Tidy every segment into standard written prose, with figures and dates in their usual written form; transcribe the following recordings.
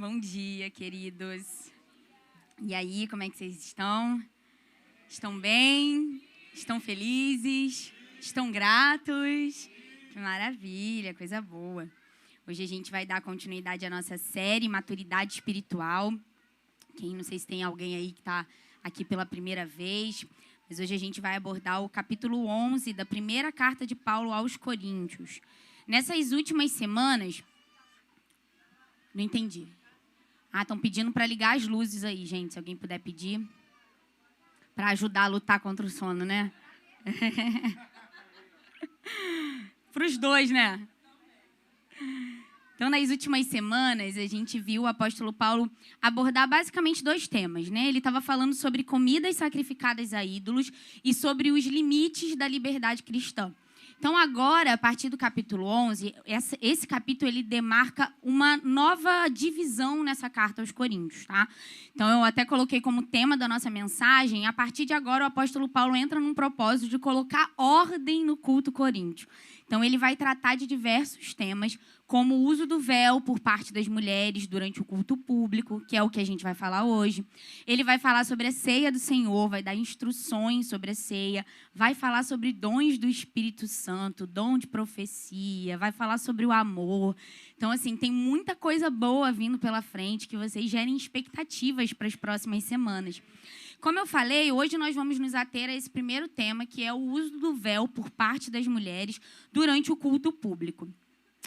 Bom dia, queridos. E aí, como é que vocês estão? Estão bem? Estão felizes? Estão gratos? Que maravilha, coisa boa. Hoje a gente vai dar continuidade à nossa série Maturidade Espiritual. Não sei se tem alguém aí que está aqui pela primeira vez, mas hoje a gente vai abordar o capítulo 11 da primeira carta de Paulo aos Coríntios. Nessas últimas semanas... Não entendi. Estão pedindo para ligar as luzes aí, gente. Se alguém puder pedir. Para ajudar a lutar contra o sono, né? Para os dois, né? Então, nas últimas semanas, a gente viu o apóstolo Paulo abordar basicamente dois temas, né? Ele estava falando sobre comidas sacrificadas a ídolos e sobre os limites da liberdade cristã. Então, agora, a partir do capítulo 11, esse capítulo ele demarca uma nova divisão nessa carta aos Coríntios, tá? Então, eu até coloquei como tema da nossa mensagem, a partir de agora, o apóstolo Paulo entra num propósito de colocar ordem no culto coríntio. Então, ele vai tratar de diversos temas, como o uso do véu por parte das mulheres durante o culto público, que é o que a gente vai falar hoje. Ele vai falar sobre a ceia do Senhor, vai dar instruções sobre a ceia, vai falar sobre dons do Espírito Santo, dom de profecia, vai falar sobre o amor. Então, assim, tem muita coisa boa vindo pela frente que vocês gerem expectativas para as próximas semanas. Como eu falei, hoje nós vamos nos ater a esse primeiro tema, que é o uso do véu por parte das mulheres durante o culto público.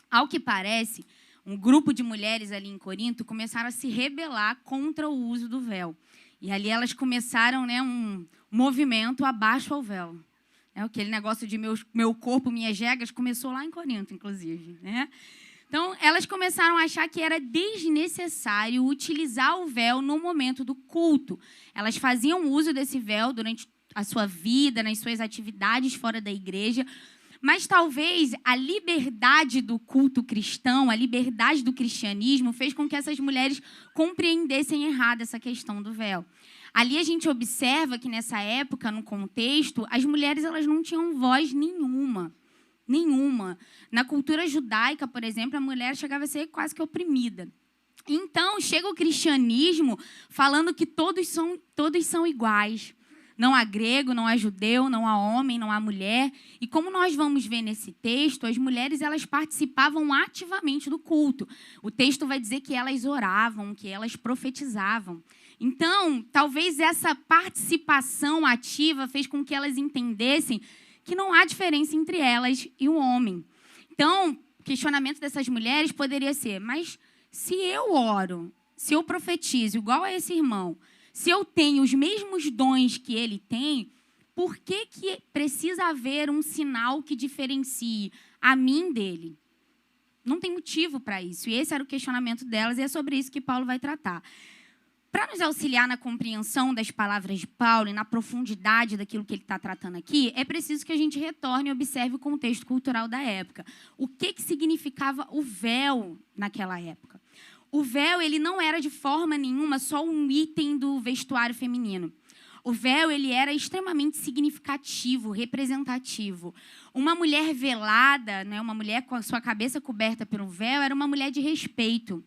Ao que parece, um grupo de mulheres ali em Corinto começaram a se rebelar contra o uso do véu. E ali elas começaram, né, um movimento abaixo ao véu. Aquele negócio de meu corpo, minhas regras, começou lá em Corinto, inclusive, né? Então, elas começaram a achar que era desnecessário utilizar o véu no momento do culto. Elas faziam uso desse véu durante a sua vida, nas suas atividades fora da igreja, mas talvez a liberdade do culto cristão, a liberdade do cristianismo, fez com que essas mulheres compreendessem errado essa questão do véu. Ali a gente observa que nessa época, no contexto, as mulheres elas não tinham voz nenhuma. Nenhuma. Na cultura judaica, por exemplo, a mulher chegava a ser quase que oprimida. Então, chega o cristianismo falando que todos são iguais. Não há grego, não há judeu, não há homem, não há mulher. E como nós vamos ver nesse texto, as mulheres elas participavam ativamente do culto. O texto vai dizer que elas oravam, que elas profetizavam. Então, talvez essa participação ativa fez com que elas entendessem que não há diferença entre elas e o homem. Então, o questionamento dessas mulheres poderia ser, mas se eu oro, se eu profetizo igual a esse irmão, se eu tenho os mesmos dons que ele tem, por que precisa haver um sinal que diferencie a mim dele? Não tem motivo para isso. E esse era o questionamento delas e é sobre isso que Paulo vai tratar. Para nos auxiliar na compreensão das palavras de Paulo e na profundidade daquilo que ele está tratando aqui, é preciso que a gente retorne e observe o contexto cultural da época. O que significava o véu naquela época? O véu ele não era de forma nenhuma só um item do vestuário feminino. O véu ele era extremamente significativo, representativo. Uma mulher velada, né, uma mulher com a sua cabeça coberta pelo véu, era uma mulher de respeito.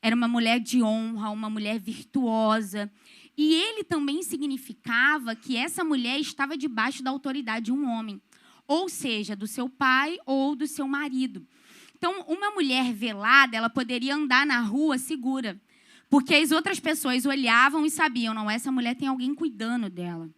Era uma mulher de honra, uma mulher virtuosa. E ele também significava que essa mulher estava debaixo da autoridade de um homem. Ou seja, do seu pai ou do seu marido. Então, uma mulher velada, ela poderia andar na rua segura. Porque as outras pessoas olhavam e sabiam, não, essa mulher tem alguém cuidando dela.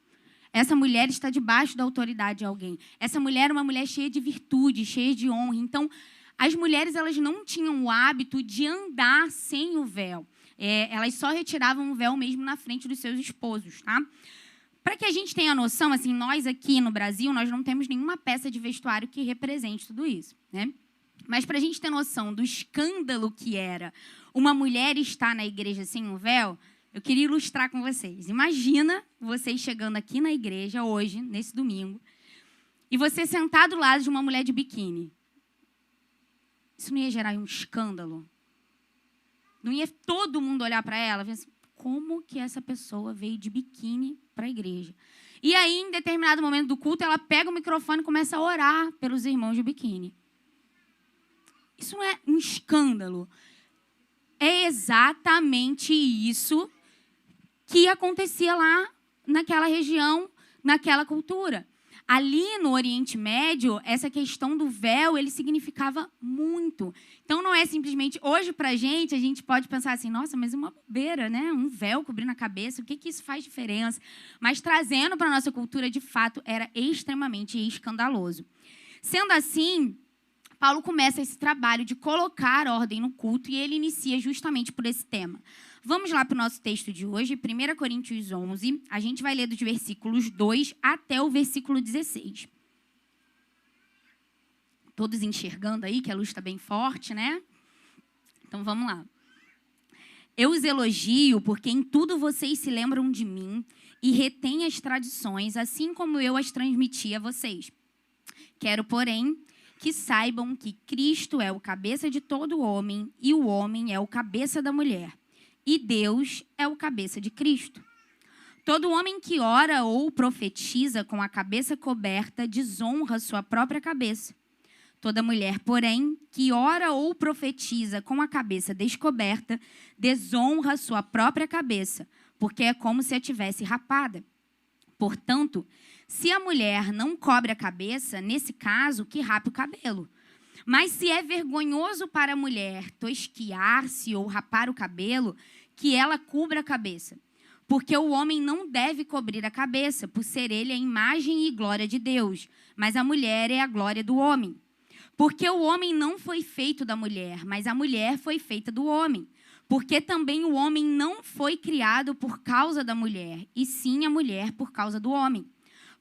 Essa mulher está debaixo da autoridade de alguém. Essa mulher é uma mulher cheia de virtude, cheia de honra. Então, as mulheres elas não tinham o hábito de andar sem o véu. Elas só retiravam o véu mesmo na frente dos seus esposos, tá? Para que a gente tenha noção, assim, nós aqui no Brasil, nós não temos nenhuma peça de vestuário que represente tudo isso, né? Mas para a gente ter noção do escândalo que era uma mulher estar na igreja sem o véu, eu queria ilustrar com vocês. Imagina vocês chegando aqui na igreja hoje, nesse domingo, e você sentado ao lado de uma mulher de biquíni. Isso não ia gerar um escândalo? Não ia todo mundo olhar para ela e pensar, como que essa pessoa veio de biquíni para a igreja? E aí, em determinado momento do culto, ela pega o microfone e começa a orar pelos irmãos de biquíni. Isso não é um escândalo? É exatamente isso que acontecia lá naquela região, naquela cultura. Ali no Oriente Médio, essa questão do véu, ele significava muito. Então, não é simplesmente... Hoje, para a gente pode pensar assim, nossa, mas uma bobeira, né? Um véu cobrindo a cabeça, o que isso faz diferença? Mas, trazendo para a nossa cultura, de fato, era extremamente escandaloso. Sendo assim, Paulo começa esse trabalho de colocar ordem no culto e ele inicia justamente por esse tema. Vamos lá para o nosso texto de hoje, 1 Coríntios 11. A gente vai ler dos versículos 2 até o versículo 16. Todos enxergando aí, que a luz está bem forte, né? Então, vamos lá. Eu os elogio porque em tudo vocês se lembram de mim e retêm as tradições, assim como eu as transmiti a vocês. Quero, porém, que saibam que Cristo é o cabeça de todo homem e o homem é o cabeça da mulher. E Deus é o cabeça de Cristo. Todo homem que ora ou profetiza com a cabeça coberta desonra sua própria cabeça. Toda mulher, porém, que ora ou profetiza com a cabeça descoberta, desonra sua própria cabeça, porque é como se a tivesse rapada. Portanto, se a mulher não cobre a cabeça, nesse caso, que rape o cabelo. Mas se é vergonhoso para a mulher tosquiar-se ou rapar o cabelo, que ela cubra a cabeça. Porque o homem não deve cobrir a cabeça, por ser ele a imagem e glória de Deus, mas a mulher é a glória do homem. Porque o homem não foi feito da mulher, mas a mulher foi feita do homem. Porque também o homem não foi criado por causa da mulher, e sim a mulher por causa do homem.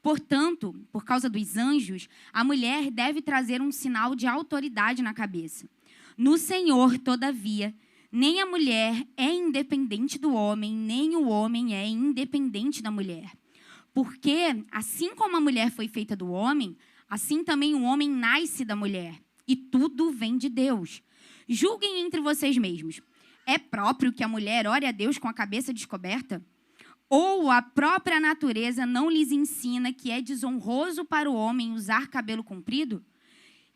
Portanto, por causa dos anjos, a mulher deve trazer um sinal de autoridade na cabeça. No Senhor, todavia, nem a mulher é independente do homem, nem o homem é independente da mulher. Porque, assim como a mulher foi feita do homem, assim também o homem nasce da mulher. E tudo vem de Deus. Julguem entre vocês mesmos. É próprio que a mulher ore a Deus com a cabeça descoberta? Ou a própria natureza não lhes ensina que é desonroso para o homem usar cabelo comprido?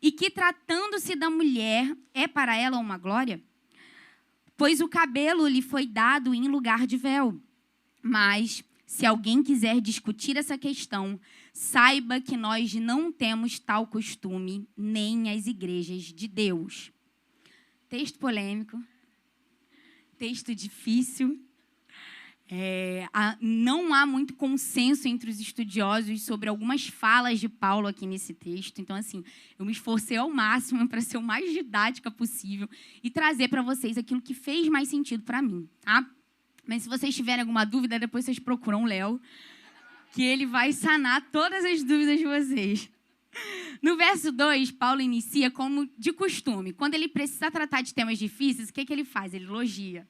E que, tratando-se da mulher, é para ela uma glória? Pois o cabelo lhe foi dado em lugar de véu. Mas, se alguém quiser discutir essa questão, saiba que nós não temos tal costume, nem as igrejas de Deus. Texto polêmico, texto difícil. Não há muito consenso entre os estudiosos sobre algumas falas de Paulo aqui nesse texto. Então, assim, eu me esforcei ao máximo para ser o mais didática possível e trazer para vocês aquilo que fez mais sentido para mim, tá? Mas se vocês tiverem alguma dúvida, depois vocês procuram o Léo, que ele vai sanar todas as dúvidas de vocês. No verso 2, Paulo inicia como de costume. Quando ele precisa tratar de temas difíceis, o que ele faz? Ele elogia.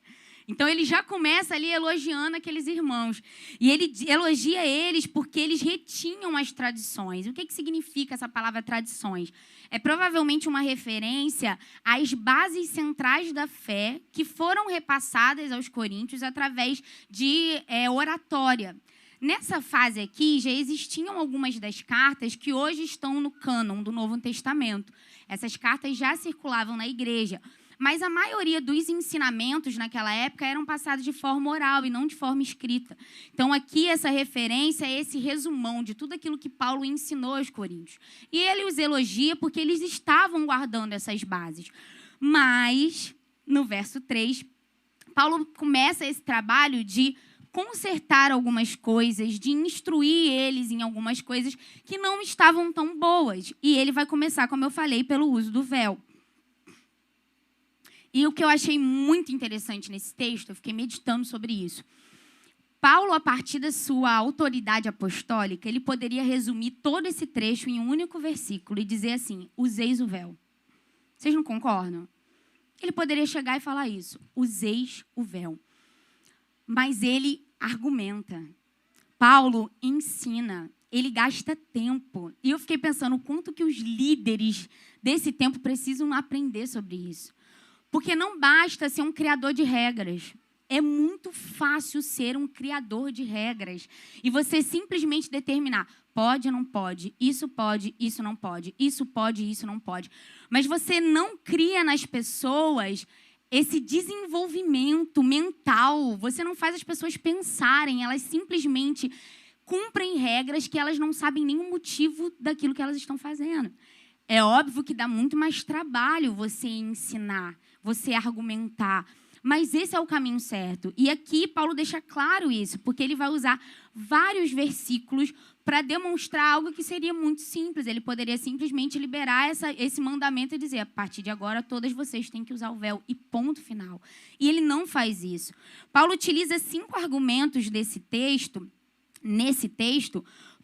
Então, ele já começa ali elogiando aqueles irmãos. E ele elogia eles porque eles retinham as tradições. O que significa essa palavra tradições? É provavelmente uma referência às bases centrais da fé que foram repassadas aos coríntios através de oratória. Nessa fase aqui, já existiam algumas das cartas que hoje estão no cânon do Novo Testamento. Essas cartas já circulavam na igreja. Mas a maioria dos ensinamentos naquela época eram passados de forma oral e não de forma escrita. Então, aqui, essa referência é esse resumão de tudo aquilo que Paulo ensinou aos coríntios. E ele os elogia porque eles estavam guardando essas bases. Mas, no verso 3, Paulo começa esse trabalho de consertar algumas coisas, de instruir eles em algumas coisas que não estavam tão boas. E ele vai começar, como eu falei, pelo uso do véu. E o que eu achei muito interessante nesse texto, eu fiquei meditando sobre isso. Paulo, a partir da sua autoridade apostólica, ele poderia resumir todo esse trecho em um único versículo e dizer assim, useis o véu. Vocês não concordam? Ele poderia chegar e falar isso, useis o véu. Mas ele argumenta. Paulo ensina, ele gasta tempo. E eu fiquei pensando o quanto que os líderes desse tempo precisam aprender sobre isso. Porque não basta ser um criador de regras. É muito fácil ser um criador de regras. E você simplesmente determinar, pode ou não pode, isso não pode, isso pode, isso não pode. Mas você não cria nas pessoas esse desenvolvimento mental. Você não faz as pessoas pensarem, elas simplesmente cumprem regras que elas não sabem nem o motivo daquilo que elas estão fazendo. É óbvio que dá muito mais trabalho você ensinar, você argumentar, mas esse é o caminho certo. E aqui Paulo deixa claro isso, porque ele vai usar vários versículos para demonstrar algo que seria muito simples. Ele poderia simplesmente liberar esse mandamento e dizer, a partir de agora, todas vocês têm que usar o véu, e ponto final. E ele não faz isso. Paulo utiliza 5 argumentos nesse texto,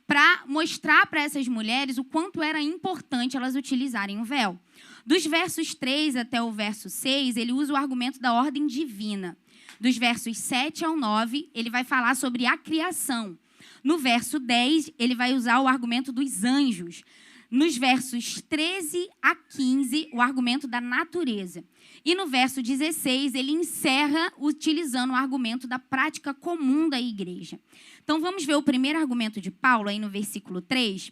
para mostrar para essas mulheres o quanto era importante elas utilizarem o véu. Dos versos 3 até o verso 6, ele usa o argumento da ordem divina. Dos versos 7 ao 9, ele vai falar sobre a criação. No verso 10, ele vai usar o argumento dos anjos. Nos versos 13 a 15, o argumento da natureza. E no verso 16, ele encerra utilizando o argumento da prática comum da igreja. Então, vamos ver o primeiro argumento de Paulo, aí no versículo 3.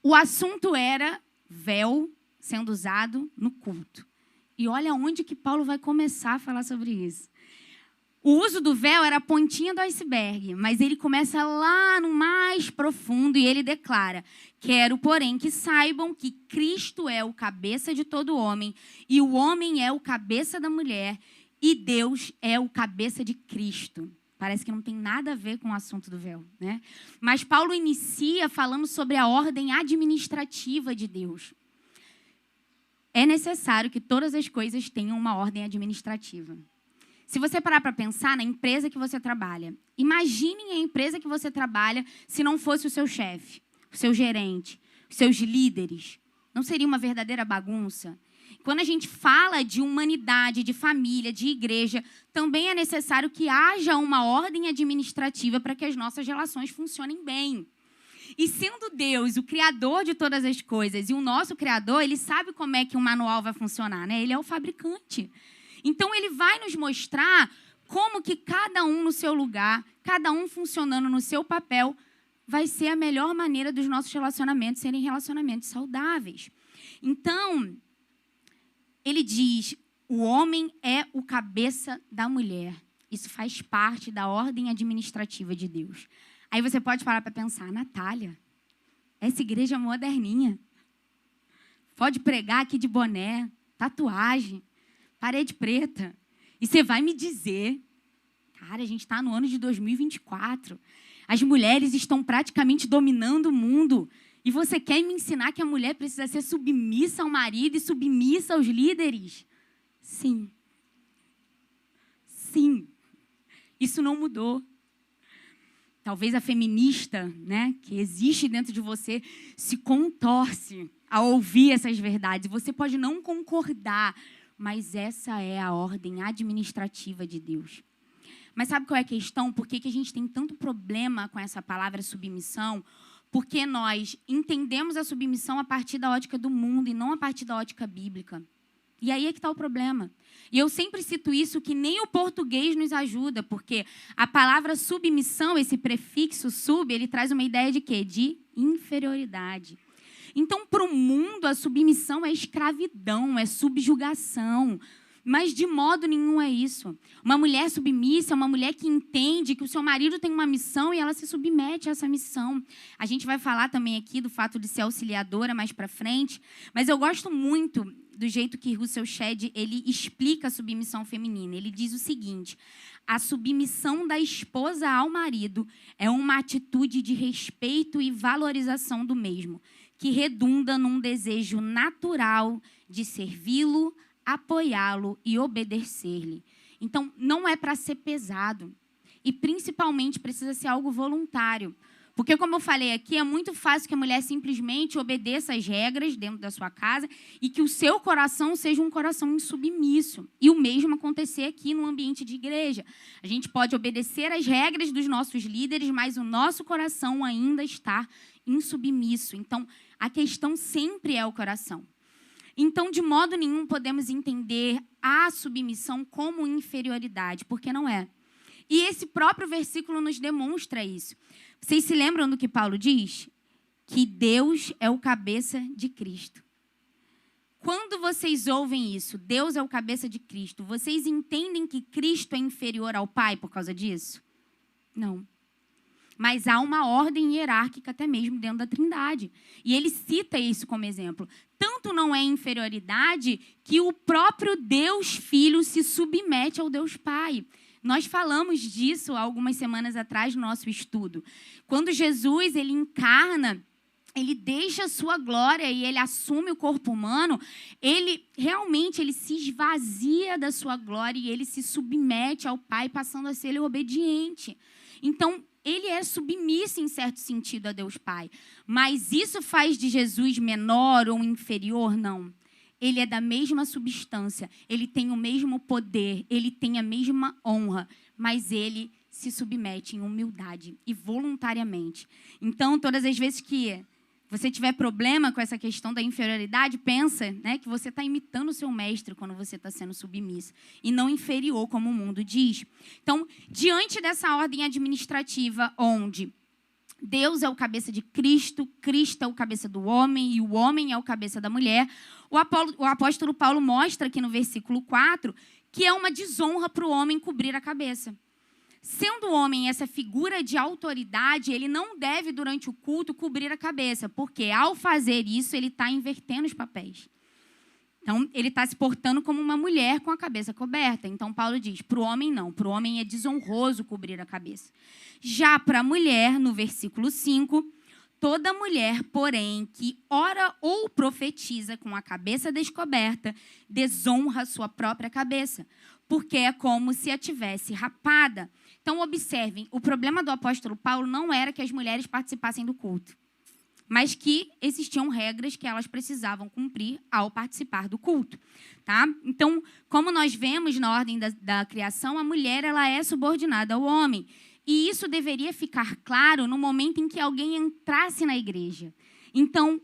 O assunto era véu sendo usado no culto. E olha onde que Paulo vai começar a falar sobre isso. O uso do véu era a pontinha do iceberg, mas ele começa lá no mais profundo e ele declara: quero, porém, que saibam que Cristo é o cabeça de todo homem, e o homem é o cabeça da mulher, e Deus é o cabeça de Cristo. Parece que não tem nada a ver com o assunto do véu, né? Mas Paulo inicia falando sobre a ordem administrativa de Deus. É necessário que todas as coisas tenham uma ordem administrativa. Se você parar para pensar na empresa que você trabalha, imaginem a empresa que você trabalha se não fosse o seu chefe, o seu gerente, os seus líderes. Não seria uma verdadeira bagunça? Quando a gente fala de humanidade, de família, de igreja, também é necessário que haja uma ordem administrativa para que as nossas relações funcionem bem. E sendo Deus o criador de todas as coisas e o nosso criador, ele sabe como é que um manual vai funcionar, né? Ele é o fabricante. Então, ele vai nos mostrar como que cada um no seu lugar, cada um funcionando no seu papel, vai ser a melhor maneira dos nossos relacionamentos serem relacionamentos saudáveis. Então, ele diz, o homem é o cabeça da mulher. Isso faz parte da ordem administrativa de Deus. Aí você pode parar para pensar, Natália, essa igreja moderninha, pode pregar aqui de boné, tatuagem, parede preta. E você vai me dizer, cara, a gente está no ano de 2024. As mulheres estão praticamente dominando o mundo. E você quer me ensinar que a mulher precisa ser submissa ao marido e submissa aos líderes? Sim. Sim. Isso não mudou. Talvez a feminista, né, que existe dentro de você, se contorce ao ouvir essas verdades. Você pode não concordar, mas essa é a ordem administrativa de Deus. Mas sabe qual é a questão? Por que a gente tem tanto problema com essa palavra submissão? Porque nós entendemos a submissão a partir da ótica do mundo e não a partir da ótica bíblica. E aí é que está o problema. E eu sempre cito isso, que nem o português nos ajuda, porque a palavra submissão, esse prefixo sub, ele traz uma ideia de quê? De inferioridade. Então, para o mundo, a submissão é escravidão, é subjugação. Mas de modo nenhum é isso. Uma mulher submissa é uma mulher que entende que o seu marido tem uma missão e ela se submete a essa missão. A gente vai falar também aqui do fato de ser auxiliadora mais para frente, mas eu gosto muito do jeito que Russell Shedd ele explica a submissão feminina. Ele diz o seguinte: a submissão da esposa ao marido é uma atitude de respeito e valorização do mesmo, que redunda num desejo natural de servi-lo, apoiá-lo e obedecer-lhe. Então, não é para ser pesado. E, principalmente, precisa ser algo voluntário. Porque, como eu falei aqui, é muito fácil que a mulher simplesmente obedeça as regras dentro da sua casa e que o seu coração seja um coração insubmisso. E o mesmo acontecer aqui no ambiente de igreja. A gente pode obedecer às regras dos nossos líderes, mas o nosso coração ainda está insubmisso. Então, a questão sempre é o coração. Então, de modo nenhum, podemos entender a submissão como inferioridade, porque não é. E esse próprio versículo nos demonstra isso. Vocês se lembram do que Paulo diz? Que Deus é o cabeça de Cristo. Quando vocês ouvem isso, Deus é o cabeça de Cristo, vocês entendem que Cristo é inferior ao Pai por causa disso? Não. Mas há uma ordem hierárquica até mesmo dentro da Trindade. E ele cita isso como exemplo. Tanto não é inferioridade que o próprio Deus Filho se submete ao Deus Pai. Nós falamos disso há algumas semanas atrás no nosso estudo. Quando Jesus ele encarna, ele deixa a sua glória e ele assume o corpo humano, ele se esvazia da sua glória e ele se submete ao Pai, passando a ser obediente. Então, ele é submisso em certo sentido a Deus Pai. Mas isso faz de Jesus menor ou inferior? Não. Ele é da mesma substância, ele tem o mesmo poder, ele tem a mesma honra, mas ele se submete em humildade e voluntariamente. Então, todas as vezes que você tiver problema com essa questão da inferioridade, pensa, né, que você está imitando o seu mestre quando você está sendo submisso e não inferior, como o mundo diz. Então, diante dessa ordem administrativa, onde Deus é o cabeça de Cristo, Cristo é o cabeça do homem e o homem é o cabeça da mulher, o apóstolo Paulo mostra aqui no versículo 4 que é uma desonra para o homem cobrir a cabeça. Sendo o homem essa figura de autoridade, ele não deve, durante o culto, cobrir a cabeça, porque, ao fazer isso, ele está invertendo os papéis. Então, ele está se portando como uma mulher com a cabeça coberta. Então, Paulo diz, para o homem não, para o homem é desonroso cobrir a cabeça. Já para a mulher, no versículo 5, toda mulher, porém, que ora ou profetiza com a cabeça descoberta, desonra a sua própria cabeça, porque é como se a tivesse rapada. Então, observem, o problema do apóstolo Paulo não era que as mulheres participassem do culto, mas que existiam regras que elas precisavam cumprir ao participar do culto. Tá? Então, como nós vemos na ordem da criação, a mulher ela é subordinada ao homem. E isso deveria ficar claro no momento em que alguém entrasse na igreja. Então,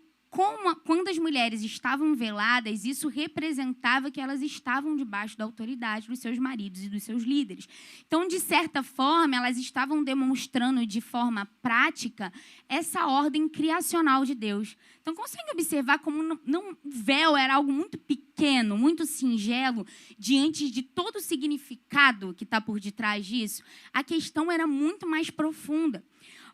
quando as mulheres estavam veladas, isso representava que elas estavam debaixo da autoridade dos seus maridos e dos seus líderes. Então, de certa forma, elas estavam demonstrando de forma prática essa ordem criacional de Deus. Então, consegue observar como o véu era algo muito pequeno, muito singelo, diante de todo o significado que está por detrás disso? A questão era muito mais profunda.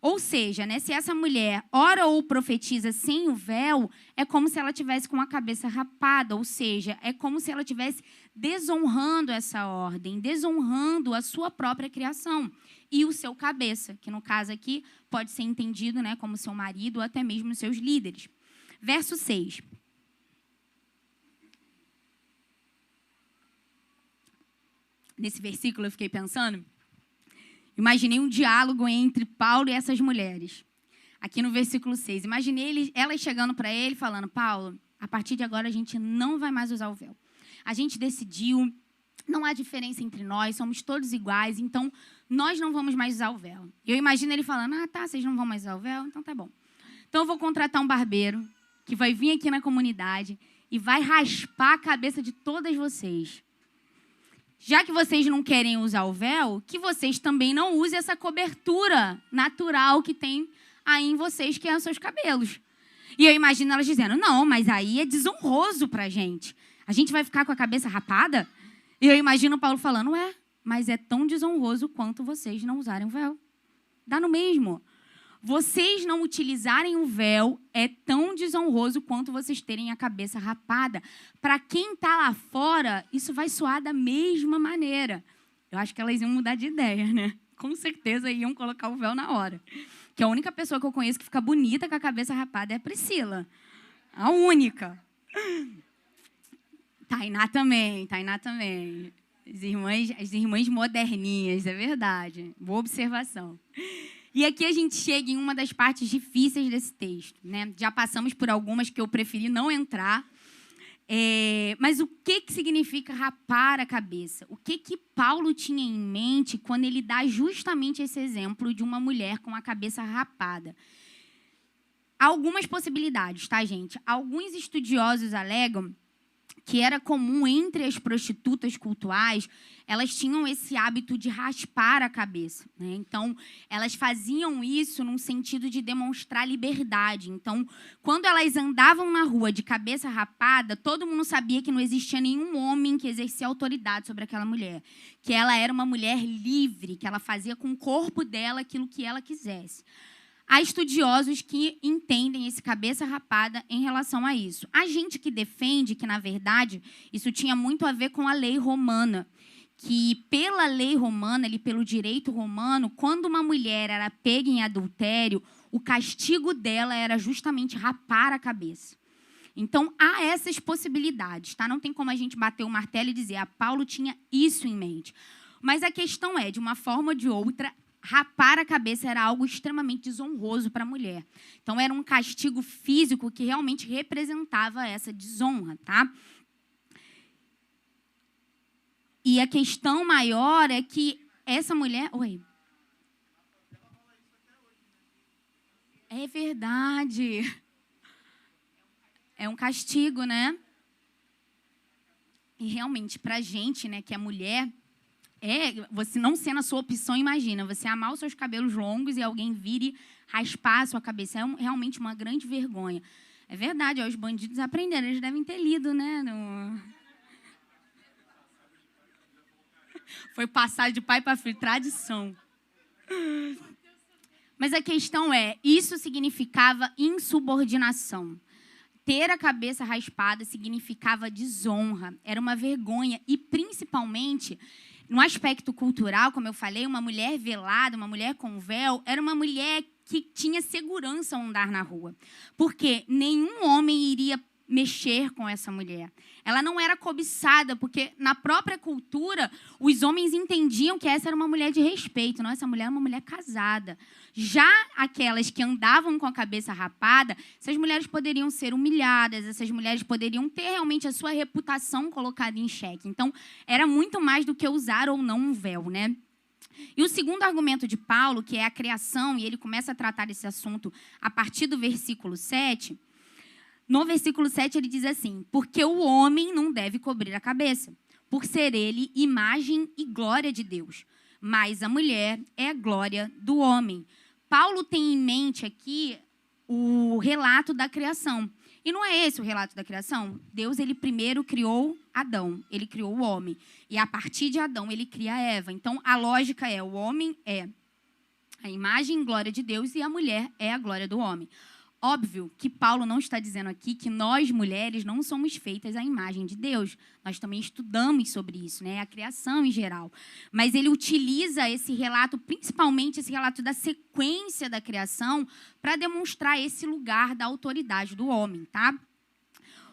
Ou seja, né, se essa mulher ora ou profetiza sem o véu, é como se ela tivesse com a cabeça rapada, ou seja, é como se ela estivesse desonrando essa ordem, desonrando a sua própria criação e o seu cabeça, que no caso aqui pode ser entendido, né, como seu marido ou até mesmo os seus líderes. Verso 6. Nesse versículo eu fiquei pensando, imaginei um diálogo entre Paulo e essas mulheres. Aqui no versículo 6. Imaginei elas chegando para ele falando, Paulo, a partir de agora a gente não vai mais usar o véu. A gente decidiu, não há diferença entre nós, somos todos iguais, então nós não vamos mais usar o véu. Eu imagino ele falando, tá, vocês não vão mais usar o véu? Então tá bom. Então eu vou contratar um barbeiro que vai vir aqui na comunidade e vai raspar a cabeça de todas vocês. Já que vocês não querem usar o véu, que vocês também não usem essa cobertura natural que tem aí em vocês, que é os seus cabelos. E eu imagino elas dizendo, não, mas aí é desonroso pra gente. A gente vai ficar com a cabeça rapada? E eu imagino Paulo falando, mas é tão desonroso quanto vocês não usarem o véu. Dá no mesmo. Vocês não utilizarem o véu é tão desonroso quanto vocês terem a cabeça rapada. Para quem está lá fora, isso vai soar da mesma maneira. Eu acho que elas iam mudar de ideia, né? Com certeza iam colocar o véu na hora. Que a única pessoa que eu conheço que fica bonita com a cabeça rapada é a Priscila. A única. Tainá também. As irmãs moderninhas, é verdade. Boa observação. E aqui a gente chega em uma das partes difíceis desse texto, né? Já passamos por algumas que eu preferi não entrar. Mas o que significa rapar a cabeça? O que Paulo tinha em mente quando ele dá justamente esse exemplo de uma mulher com a cabeça rapada? Há algumas possibilidades, tá, gente? Alguns estudiosos alegam que era comum entre as prostitutas cultuais, elas tinham esse hábito de raspar a cabeça, né? Então, elas faziam isso num sentido de demonstrar liberdade. Então, quando elas andavam na rua de cabeça rapada, todo mundo sabia que não existia nenhum homem que exercia autoridade sobre aquela mulher, que ela era uma mulher livre, que ela fazia com o corpo dela aquilo que ela quisesse. Há estudiosos que entendem esse cabeça rapada em relação a isso. Há gente que defende que, na verdade, isso tinha muito a ver com a lei romana, que pela lei romana, pelo direito romano, quando uma mulher era pega em adultério, o castigo dela era justamente rapar a cabeça. Então, há essas possibilidades, tá? Não tem como a gente bater o martelo e dizer, Paulo tinha isso em mente. Mas a questão é, de uma forma ou de outra, rapar a cabeça era algo extremamente desonroso para a mulher. Então, era um castigo físico que realmente representava essa desonra, tá? E a questão maior é que essa mulher... Oi. É verdade. É um castigo, né? E realmente, para a gente, né, que é mulher... você não sendo a sua opção, imagina, você amar os seus cabelos longos e alguém vir e raspar a sua cabeça. É realmente uma grande vergonha. É verdade, os bandidos aprenderam, eles devem ter lido, né? Foi passar de pai para filho, tradição. Mas a questão é, isso significava insubordinação. Ter a cabeça raspada significava desonra, era uma vergonha e, principalmente... No aspecto cultural, como eu falei, uma mulher velada, uma mulher com véu, era uma mulher que tinha segurança ao andar na rua. Porque nenhum homem iria mexer com essa mulher. Ela não era cobiçada, porque na própria cultura, os homens entendiam que essa era uma mulher de respeito. Não, essa mulher é uma mulher casada. Já aquelas que andavam com a cabeça rapada, essas mulheres poderiam ser humilhadas, essas mulheres poderiam ter realmente a sua reputação colocada em xeque. Então, era muito mais do que usar ou não um véu, né? E o segundo argumento de Paulo, que é a criação, e ele começa a tratar esse assunto a partir do versículo 7... No versículo 7, ele diz assim, porque o homem não deve cobrir a cabeça, por ser ele imagem e glória de Deus, mas a mulher é a glória do homem. Paulo tem em mente aqui o relato da criação. E não é esse o relato da criação? Deus, ele primeiro criou Adão, ele criou o homem. E a partir de Adão, ele cria Eva. Então, a lógica é, o homem é a imagem e glória de Deus e a mulher é a glória do homem. Óbvio que Paulo não está dizendo aqui que nós, mulheres, não somos feitas à imagem de Deus. Nós também estudamos sobre isso, né? A criação em geral. Mas ele utiliza esse relato, principalmente esse relato da sequência da criação, para demonstrar esse lugar da autoridade do homem, tá?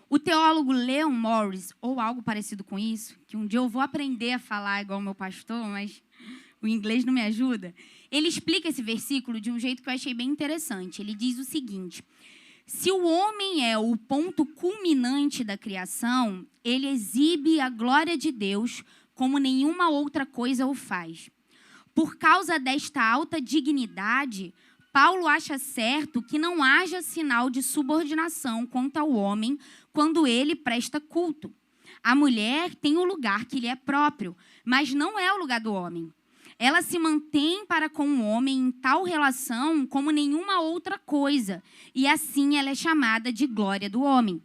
O teólogo Leon Morris, ou algo parecido com isso, que um dia eu vou aprender a falar igual o meu pastor, mas o inglês não me ajuda. Ele explica esse versículo de um jeito que eu achei bem interessante. Ele diz o seguinte, se o homem é o ponto culminante da criação, ele exibe a glória de Deus como nenhuma outra coisa o faz. Por causa desta alta dignidade, Paulo acha certo que não haja sinal de subordinação quanto ao homem quando ele presta culto. A mulher tem o lugar que lhe é próprio, mas não é o lugar do homem. Ela se mantém para com o homem em tal relação como nenhuma outra coisa, e assim ela é chamada de glória do homem.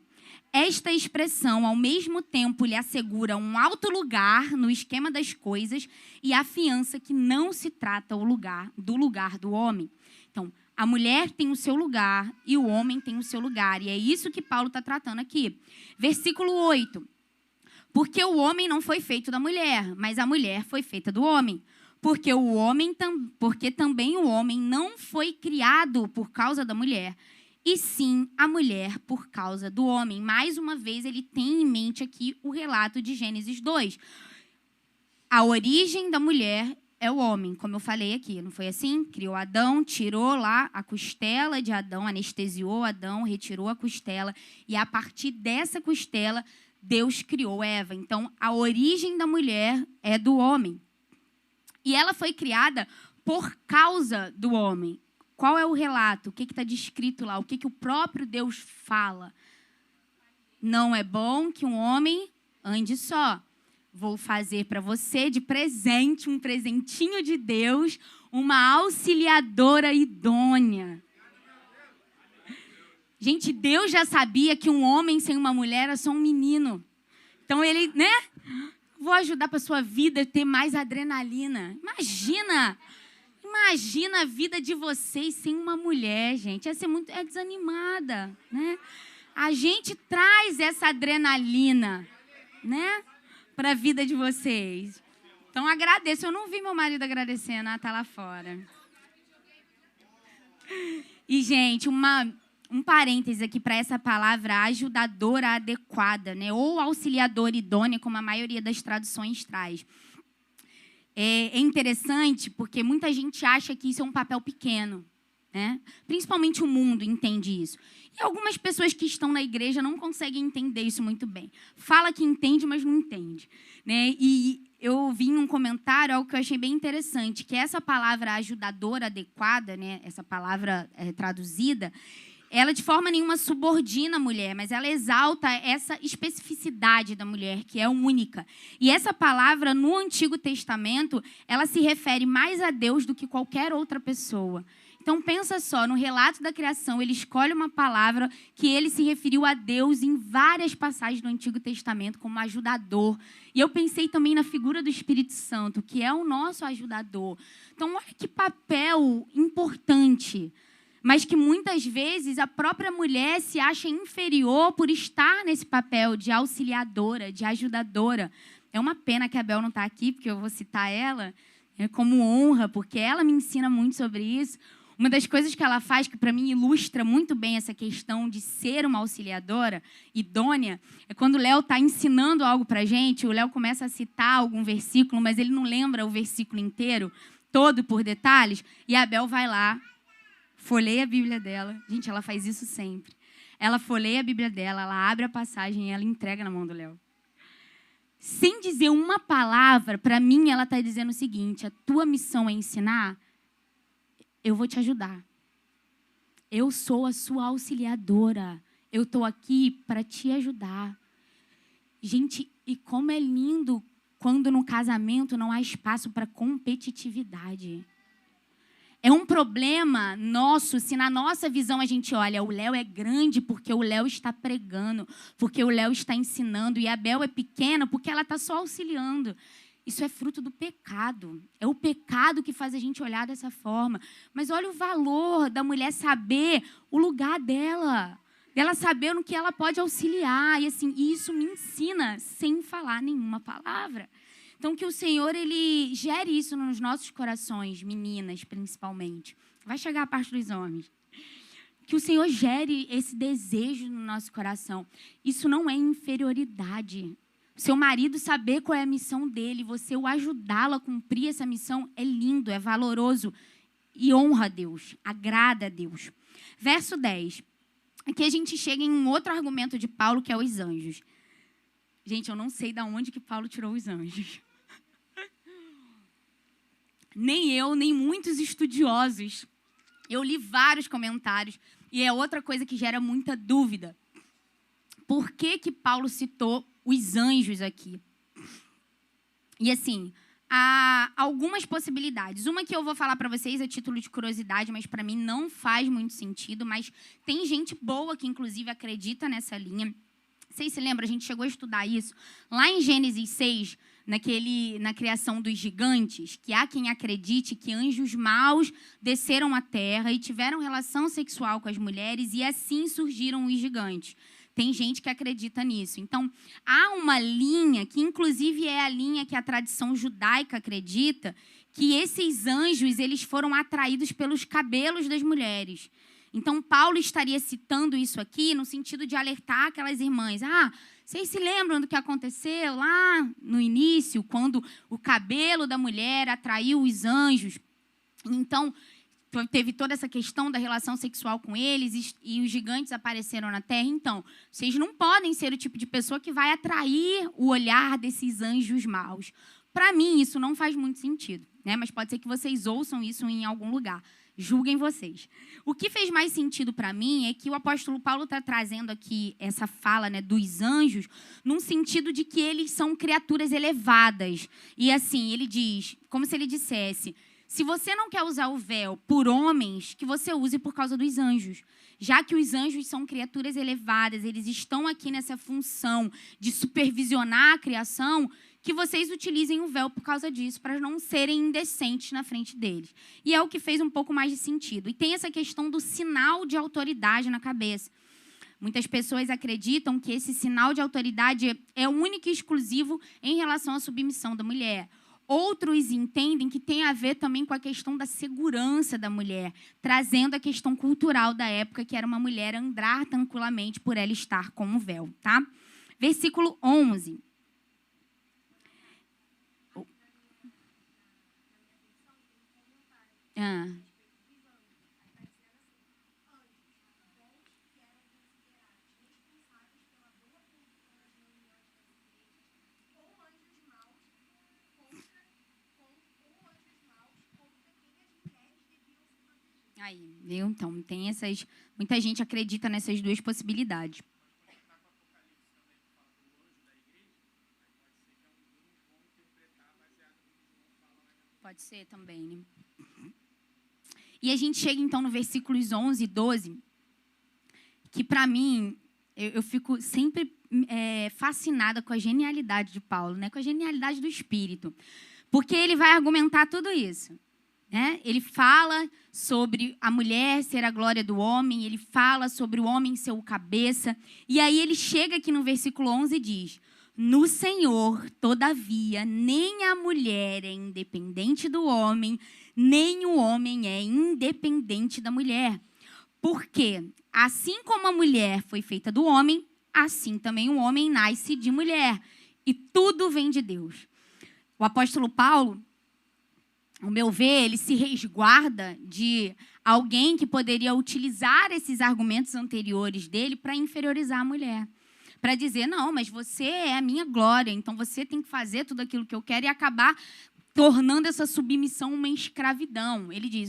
Esta expressão, ao mesmo tempo, lhe assegura um alto lugar no esquema das coisas e afiança que não se trata do lugar do homem. Então, a mulher tem o seu lugar e o homem tem o seu lugar, e é isso que Paulo está tratando aqui. Versículo 8. Porque o homem não foi feito da mulher, mas a mulher foi feita do homem. Porque também o homem não foi criado por causa da mulher, e sim a mulher por causa do homem. Mais uma vez, ele tem em mente aqui o relato de Gênesis 2. A origem da mulher é o homem, como eu falei aqui, não foi assim? Criou Adão, tirou lá a costela de Adão, anestesiou Adão, retirou a costela, e a partir dessa costela, Deus criou Eva. Então, a origem da mulher é do homem. E ela foi criada por causa do homem. Qual é o relato? O que está descrito lá? O que o próprio Deus fala? Não é bom que um homem ande só. Vou fazer para você de presente, um presentinho de Deus, uma auxiliadora idônea. Gente, Deus já sabia que um homem sem uma mulher era só um menino. Então ele, né? Vou ajudar para sua vida a ter mais adrenalina. Imagina a vida de vocês sem uma mulher, gente. Ia ser muito desanimada, né? A gente traz essa adrenalina, né? Para a vida de vocês. Então agradeço. Eu não vi meu marido agradecendo, tá lá fora. E, gente, um parêntese aqui para essa palavra ajudadora adequada, né? Ou auxiliadora idônea, como a maioria das traduções traz. É interessante porque muita gente acha que isso é um papel pequeno, né? Principalmente o mundo entende isso. E algumas pessoas que estão na igreja não conseguem entender isso muito bem. Fala que entende, mas não entende, né? E eu vi em um comentário algo que eu achei bem interessante, que essa palavra ajudadora adequada, né? Essa palavra traduzida, ela de forma nenhuma subordina a mulher, mas ela exalta essa especificidade da mulher, que é única. E essa palavra, no Antigo Testamento, ela se refere mais a Deus do que qualquer outra pessoa. Então, pensa só, no relato da criação, ele escolhe uma palavra que ele se referiu a Deus em várias passagens do Antigo Testamento como ajudador. E eu pensei também na figura do Espírito Santo, que é o nosso ajudador. Então, olha que papel importante. Mas que muitas vezes a própria mulher se acha inferior por estar nesse papel de auxiliadora, de ajudadora. É uma pena que a Bel não está aqui, porque eu vou citar ela como honra, porque ela me ensina muito sobre isso. Uma das coisas que ela faz, que para mim ilustra muito bem essa questão de ser uma auxiliadora idônea, é quando o Léo está ensinando algo para a gente, o Léo começa a citar algum versículo, mas ele não lembra o versículo inteiro, todo por detalhes, e a Bel vai lá, folheia a Bíblia dela. Gente, ela faz isso sempre. Ela folheia a Bíblia dela, ela abre a passagem e ela entrega na mão do Léo. Sem dizer uma palavra, para mim, ela está dizendo o seguinte: a tua missão é ensinar, eu vou te ajudar. Eu sou a sua auxiliadora. Eu estou aqui para te ajudar. Gente, e como é lindo quando no casamento não há espaço para competitividade. É um problema nosso se na nossa visão a gente olha, o Léo é grande porque o Léo está pregando, porque o Léo está ensinando, e a Bel é pequena porque ela está só auxiliando. Isso é fruto do pecado. É o pecado que faz a gente olhar dessa forma. Mas olha o valor da mulher saber o lugar dela. Dela saber no que ela pode auxiliar. E assim, isso me ensina sem falar nenhuma palavra. Então, que o Senhor, Ele gere isso nos nossos corações, meninas principalmente. Vai chegar a parte dos homens. Que o Senhor gere esse desejo no nosso coração. Isso não é inferioridade. Seu marido saber qual é a missão dele, você o ajudá-lo a cumprir essa missão, é lindo, é valoroso e honra a Deus, agrada a Deus. Verso 10. Aqui a gente chega em um outro argumento de Paulo, que é os anjos. Gente, eu não sei de onde que Paulo tirou os anjos. Nem eu, nem muitos estudiosos. Eu li vários comentários e é outra coisa que gera muita dúvida. Por que que Paulo citou os anjos aqui? E assim, há algumas possibilidades. Uma que eu vou falar para vocês a título de curiosidade, mas para mim não faz muito sentido, mas tem gente boa que inclusive acredita nessa linha. Vocês se lembram, a gente chegou a estudar isso lá em Gênesis 6, na criação dos gigantes, que há quem acredite que anjos maus desceram à terra e tiveram relação sexual com as mulheres e assim surgiram os gigantes. Tem gente que acredita nisso. Então, há uma linha, que inclusive é a linha que a tradição judaica acredita, que esses anjos eles foram atraídos pelos cabelos das mulheres. Então, Paulo estaria citando isso aqui no sentido de alertar aquelas irmãs. Vocês se lembram do que aconteceu lá no início, quando o cabelo da mulher atraiu os anjos? Então, teve toda essa questão da relação sexual com eles e os gigantes apareceram na terra. Então, vocês não podem ser o tipo de pessoa que vai atrair o olhar desses anjos maus. Para mim, isso não faz muito sentido, né? Mas pode ser que vocês ouçam isso em algum lugar. Julguem vocês. O que fez mais sentido para mim é que o apóstolo Paulo está trazendo aqui essa fala, né, dos anjos, num sentido de que eles são criaturas elevadas. E assim, ele diz, como se ele dissesse, se você não quer usar o véu por homens, que você use por causa dos anjos. Já que os anjos são criaturas elevadas, eles estão aqui nessa função de supervisionar a criação, que vocês utilizem o véu por causa disso, para não serem indecentes na frente deles. E é o que fez um pouco mais de sentido. E tem essa questão do sinal de autoridade na cabeça. Muitas pessoas acreditam que esse sinal de autoridade é único e exclusivo em relação à submissão da mulher. Outros entendem que tem a ver também com a questão da segurança da mulher, trazendo a questão cultural da época, que era uma mulher andar tranquilamente por ela estar com o véu, tá? Versículo 11. Aí, viu? Então, tem essas... Muita gente acredita nessas duas possibilidades. Pode ser também, né? E a gente chega, então, no versículos 11 e 12, que, para mim, eu fico sempre fascinada com a genialidade de Paulo, né? Com a genialidade do Espírito. Porque ele vai argumentar tudo isso. Né? Ele fala sobre a mulher ser a glória do homem, ele fala sobre o homem ser o cabeça, e aí ele chega aqui no versículo 11 e diz: no Senhor, todavia, nem a mulher é independente do homem, nem o homem é independente da mulher. Porque, assim como a mulher foi feita do homem, assim também o homem nasce de mulher, e tudo vem de Deus. O apóstolo Paulo, ao meu ver, ele se resguarda de alguém que poderia utilizar esses argumentos anteriores dele para inferiorizar a mulher. Para dizer, não, mas você é a minha glória, então você tem que fazer tudo aquilo que eu quero e acabar tornando essa submissão uma escravidão. Ele diz,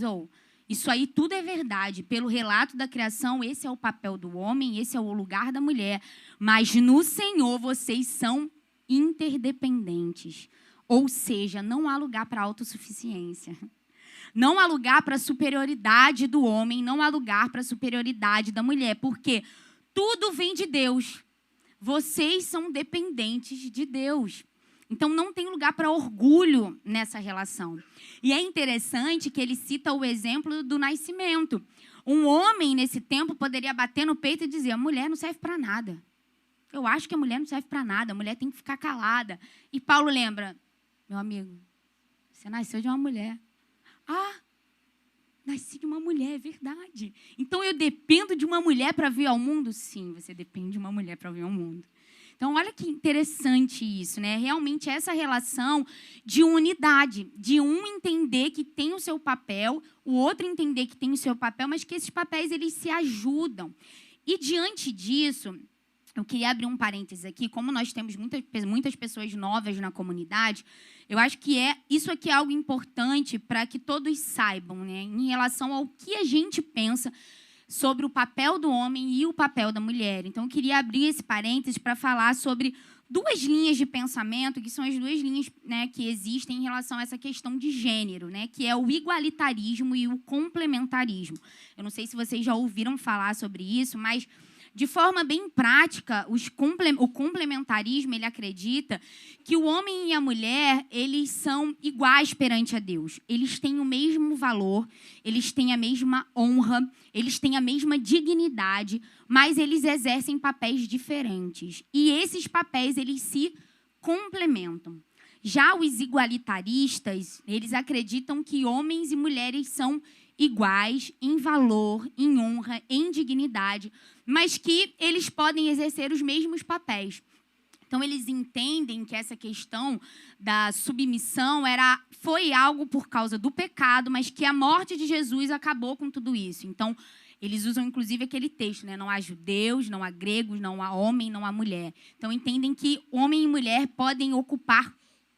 isso aí tudo é verdade. Pelo relato da criação, esse é o papel do homem, esse é o lugar da mulher. Mas no Senhor, vocês são interdependentes. Ou seja, não há lugar para autossuficiência. Não há lugar para a superioridade do homem, não há lugar para a superioridade da mulher, porque tudo vem de Deus. Vocês são dependentes de Deus. Então, não tem lugar para orgulho nessa relação. E é interessante que ele cita o exemplo do nascimento. Um homem, nesse tempo, poderia bater no peito e dizer, a mulher não serve para nada. Eu acho que a mulher não serve para nada, a mulher tem que ficar calada. E Paulo lembra, meu amigo, você nasceu de uma mulher. Ah, nasci de uma mulher, é verdade. Então, eu dependo de uma mulher para vir ao mundo? Sim, você depende de uma mulher para vir ao mundo. Então, olha que interessante isso, né? Realmente essa relação de unidade, de um entender que tem o seu papel, o outro entender que tem o seu papel, mas que esses papéis eles se ajudam. E diante disso, eu queria abrir um parênteses aqui, como nós temos muitas pessoas novas na comunidade, eu acho que isso aqui é algo importante para que todos saibam, né, em relação ao que a gente pensa sobre o papel do homem e o papel da mulher. Então, eu queria abrir esse parênteses para falar sobre duas linhas de pensamento, que são as duas linhas, né, que existem em relação a essa questão de gênero, né, que é o igualitarismo e o complementarismo. Eu não sei se vocês já ouviram falar sobre isso, mas de forma bem prática, o complementarismo, ele acredita que o homem e a mulher, eles são iguais perante a Deus. Eles têm o mesmo valor, eles têm a mesma honra, eles têm a mesma dignidade, mas eles exercem papéis diferentes. E esses papéis, eles se complementam. Já os igualitaristas, eles acreditam que homens e mulheres são iguais em valor, em honra, em dignidade, mas que eles podem exercer os mesmos papéis. Então, eles entendem que essa questão da submissão foi algo por causa do pecado, mas que a morte de Jesus acabou com tudo isso. Então, eles usam, inclusive, aquele texto, né? Não há judeus, não há gregos, não há homem, não há mulher. Então, entendem que homem e mulher podem ocupar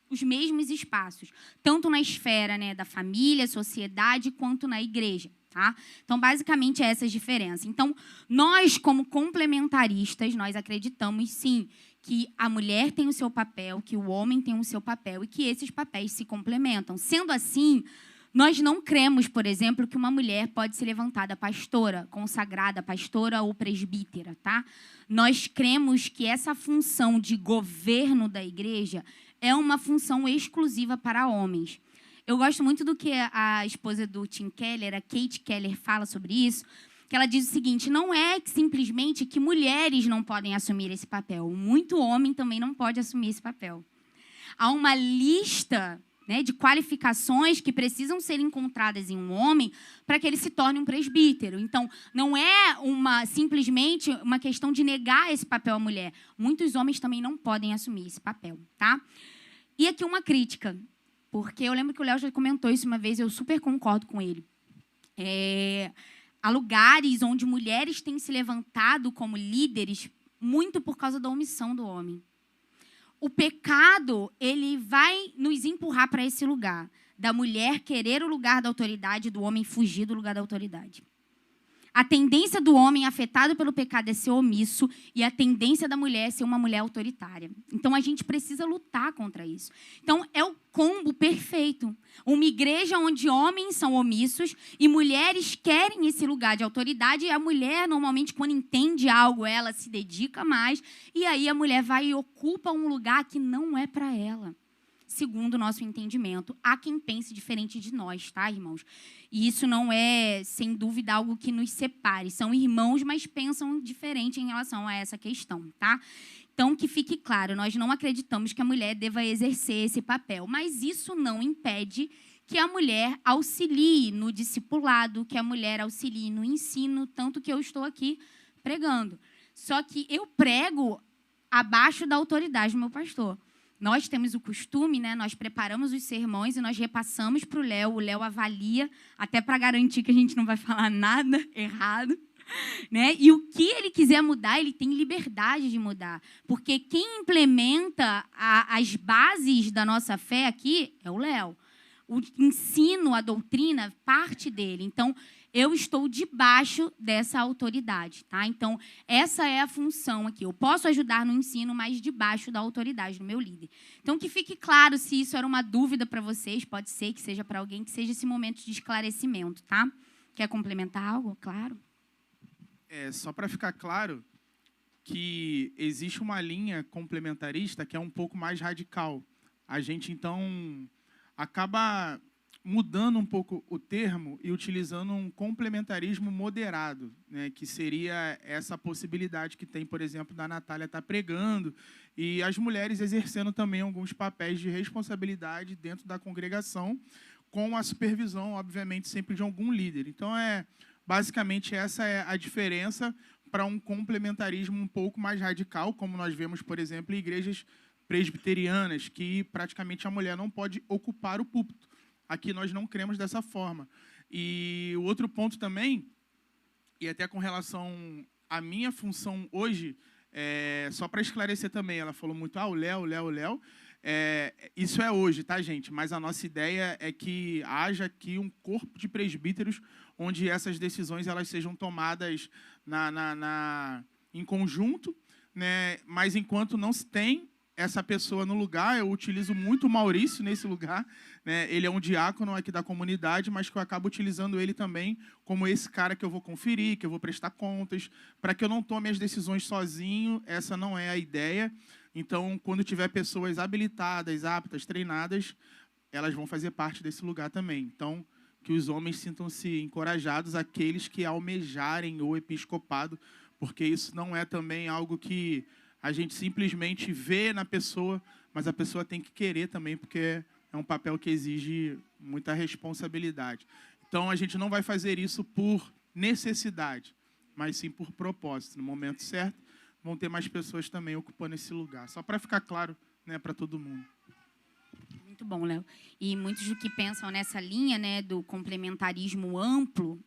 os mesmos espaços, tanto na esfera, né, da família, sociedade, quanto na igreja. tá? Então, basicamente, essa é a diferença. Então, nós, como complementaristas, nós acreditamos, sim, que a mulher tem o seu papel, que o homem tem o seu papel e que esses papéis se complementam. Sendo assim, nós não cremos, por exemplo, que uma mulher pode se levantar da pastora, consagrada pastora ou presbítera, tá? Nós cremos que essa função de governo da igreja é uma função exclusiva para homens. Eu gosto muito do que a esposa do Tim Keller, a Kate Keller, fala sobre isso, que ela diz o seguinte: não é simplesmente que mulheres não podem assumir esse papel, muito homem também não pode assumir esse papel. Há uma lista, né, de qualificações que precisam ser encontradas em um homem para que ele se torne um presbítero. Então, não é simplesmente uma questão de negar esse papel à mulher. Muitos homens também não podem assumir esse papel, tá? E aqui uma crítica, porque eu lembro que o Léo já comentou isso uma vez, eu super concordo com ele. Há lugares onde mulheres têm se levantado como líderes muito por causa da omissão do homem. O pecado, ele vai nos empurrar para esse lugar, da mulher querer o lugar da autoridade, do homem fugir do lugar da autoridade. A tendência do homem afetado pelo pecado é ser omisso e a tendência da mulher é ser uma mulher autoritária. Então, a gente precisa lutar contra isso. Então, é o combo perfeito. Uma igreja onde homens são omissos e mulheres querem esse lugar de autoridade, e a mulher, normalmente, quando entende algo, ela se dedica mais, e aí a mulher vai e ocupa um lugar que não é para ela, segundo o nosso entendimento. Há quem pense diferente de nós, tá, irmãos? E isso não é, sem dúvida, algo que nos separe. São irmãos, mas pensam diferente em relação a essa questão, tá? Então, que fique claro, nós não acreditamos que a mulher deva exercer esse papel, mas isso não impede que a mulher auxilie no discipulado, que a mulher auxilie no ensino, tanto que eu estou aqui pregando. Só que eu prego abaixo da autoridade do meu pastor. Nós temos o costume, né? Nós preparamos os sermões e nós repassamos para o Léo avalia, até para garantir que a gente não vai falar nada errado, né? E o que ele quiser mudar, ele tem liberdade de mudar. Porque quem implementa as bases da nossa fé aqui é o Léo. O ensino, a doutrina, parte dele. Então, eu estou debaixo dessa autoridade, tá? Então, essa é a função aqui. Eu posso ajudar no ensino, mas debaixo da autoridade do meu líder. Então, que fique claro, se isso era uma dúvida para vocês, pode ser que seja para alguém, que seja esse momento de esclarecimento, tá? Quer complementar algo? Claro. Só para ficar claro que existe uma linha complementarista que é um pouco mais radical. A gente, então, acaba mudando um pouco o termo e utilizando um complementarismo moderado, né, que seria essa possibilidade que tem, por exemplo, da Natália estar pregando e as mulheres exercendo também alguns papéis de responsabilidade dentro da congregação, com a supervisão, obviamente, sempre de algum líder. Então, basicamente, essa é a diferença para um complementarismo um pouco mais radical, como nós vemos, por exemplo, em igrejas presbiterianas, que praticamente a mulher não pode ocupar o púlpito. Aqui nós não cremos dessa forma. E o outro ponto também, e até com relação à minha função hoje, só para esclarecer também, ela falou muito, o Léo. Isso é hoje, tá, gente? Mas a nossa ideia é que haja aqui um corpo de presbíteros onde essas decisões elas sejam tomadas em conjunto, né? Mas enquanto não se tem essa pessoa no lugar, eu utilizo muito o Maurício nesse lugar, né? Ele é um diácono aqui da comunidade, mas que eu acabo utilizando ele também como esse cara que eu vou conferir, que eu vou prestar contas, para que eu não tome as decisões sozinho. Essa não é a ideia. Então, quando tiver pessoas habilitadas, aptas, treinadas, elas vão fazer parte desse lugar também. Então, que os homens sintam-se encorajados, aqueles que almejarem o episcopado, porque isso não é também algo que a gente simplesmente vê na pessoa, mas a pessoa tem que querer também, porque é um papel que exige muita responsabilidade. Então, a gente não vai fazer isso por necessidade, mas sim por propósito. No momento certo, vão ter mais pessoas também ocupando esse lugar. Só para ficar claro, né, para todo mundo. Muito bom, Léo. E muitos do que pensam nessa linha, né, do complementarismo amplo,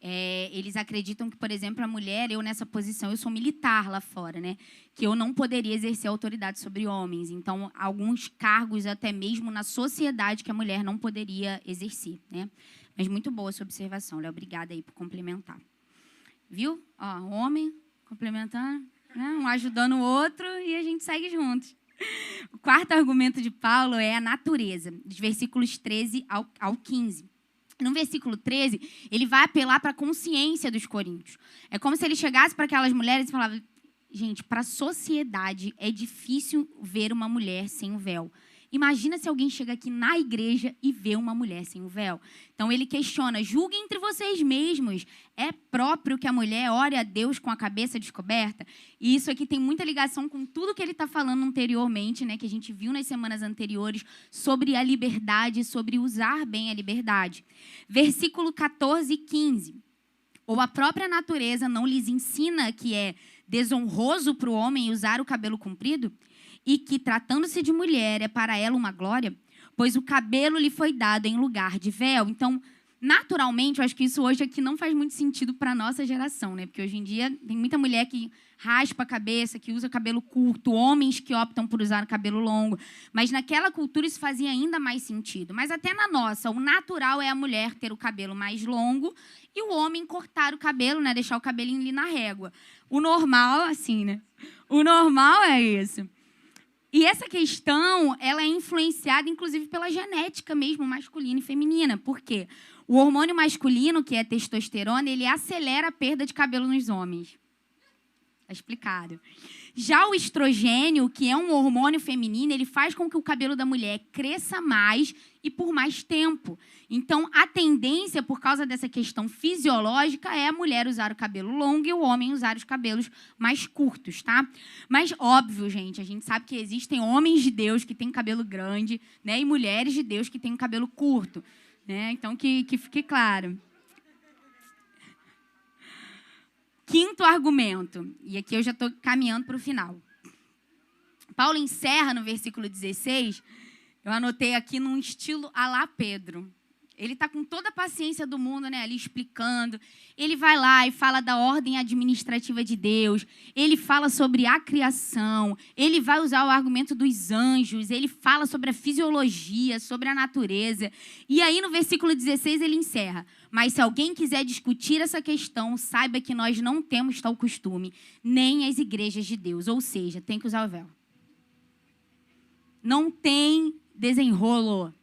Eles acreditam que, por exemplo, a mulher, eu nessa posição, eu sou militar lá fora, né? Que eu não poderia exercer autoridade sobre homens. Então, alguns cargos, até mesmo na sociedade, que a mulher não poderia exercer, né? Mas muito boa a sua observação, Léo. Obrigada aí por complementar. Viu? Ó, homem complementando, né? Um ajudando o outro e a gente segue juntos. O quarto argumento de Paulo é a natureza, dos versículos 13 ao 15. No versículo 13, ele vai apelar para a consciência dos coríntios. É como se ele chegasse para aquelas mulheres e falava: gente, para a sociedade é difícil ver uma mulher sem o véu. Imagina se alguém chega aqui na igreja e vê uma mulher sem o véu. Então, ele questiona: julguem entre vocês mesmos. É próprio que a mulher ore a Deus com a cabeça descoberta? E isso aqui tem muita ligação com tudo que ele está falando anteriormente, né, que a gente viu nas semanas anteriores, sobre a liberdade, sobre usar bem a liberdade. Versículo 14 e 15. Ou a própria natureza não lhes ensina que é desonroso para o homem usar o cabelo comprido? E que, tratando-se de mulher, é para ela uma glória, pois o cabelo lhe foi dado em lugar de véu. Então, naturalmente, eu acho que isso hoje aqui não faz muito sentido para a nossa geração, né? Porque hoje em dia tem muita mulher que raspa a cabeça, que usa cabelo curto, homens que optam por usar cabelo longo. Mas naquela cultura isso fazia ainda mais sentido. Mas até na nossa, o natural é a mulher ter o cabelo mais longo e o homem cortar o cabelo, né? Deixar o cabelinho ali na régua. O normal, assim, né? O normal é isso. E essa questão, ela é influenciada, inclusive, pela genética mesmo, masculina e feminina. Por quê? O hormônio masculino, que é a testosterona, ele acelera a perda de cabelo nos homens. Está explicado. Já o estrogênio, que é um hormônio feminino, ele faz com que o cabelo da mulher cresça mais e por mais tempo. Então, a tendência, por causa dessa questão fisiológica, é a mulher usar o cabelo longo e o homem usar os cabelos mais curtos, tá? Mas, óbvio, gente, a gente sabe que existem homens de Deus que têm cabelo grande, né? E mulheres de Deus que têm cabelo curto, né? Então, que fique claro. Quinto argumento, e aqui eu já estou caminhando para o final. Paulo encerra no versículo 16, eu anotei aqui num estilo à la Pedro. Ele está com toda a paciência do mundo, né, ali explicando. Ele vai lá e fala da ordem administrativa de Deus. Ele fala sobre a criação. Ele vai usar o argumento dos anjos. Ele fala sobre a fisiologia, sobre a natureza. E aí, no versículo 16, ele encerra: mas se alguém quiser discutir essa questão, saiba que nós não temos tal costume, nem as igrejas de Deus. Ou seja, tem que usar o véu. Não tem desenrolo.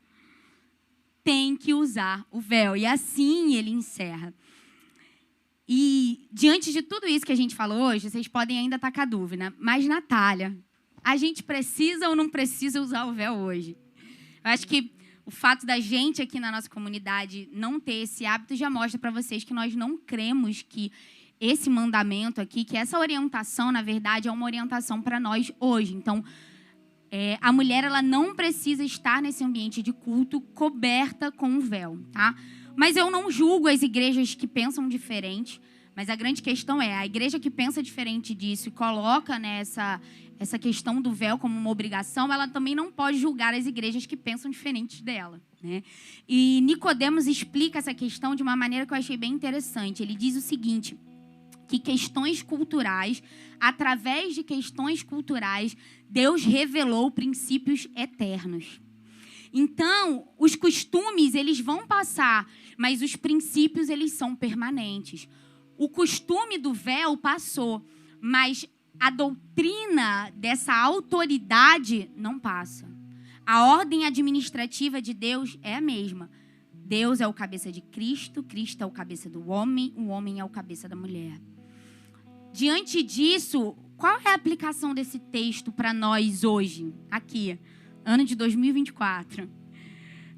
Tem que usar o véu. E assim ele encerra. E diante de tudo isso que a gente falou hoje, vocês podem ainda estar com a dúvida. Mas, Natália, a gente precisa ou não precisa usar o véu hoje? Eu acho que o fato da gente aqui na nossa comunidade não ter esse hábito já mostra para vocês que nós não cremos que esse mandamento aqui, que essa orientação, na verdade, é uma orientação para nós hoje. Então, a mulher, ela não precisa estar nesse ambiente de culto coberta com um véu, tá? Mas eu não julgo as igrejas que pensam diferente, mas a grande questão é, a igreja que pensa diferente disso e coloca, né, essa questão do véu como uma obrigação, ela também não pode julgar as igrejas que pensam diferente dela, né? E Nicodemos explica essa questão de uma maneira que eu achei bem interessante. Ele diz o seguinte, que questões culturais, através de questões culturais, Deus revelou princípios eternos. Então, os costumes, eles vão passar, mas os princípios, eles são permanentes. O costume do véu passou, mas a doutrina dessa autoridade não passa. A ordem administrativa de Deus é a mesma. Deus é o cabeça de Cristo, Cristo é o cabeça do homem, o homem é o cabeça da mulher. Diante disso, qual é a aplicação desse texto para nós hoje, aqui, ano de 2024?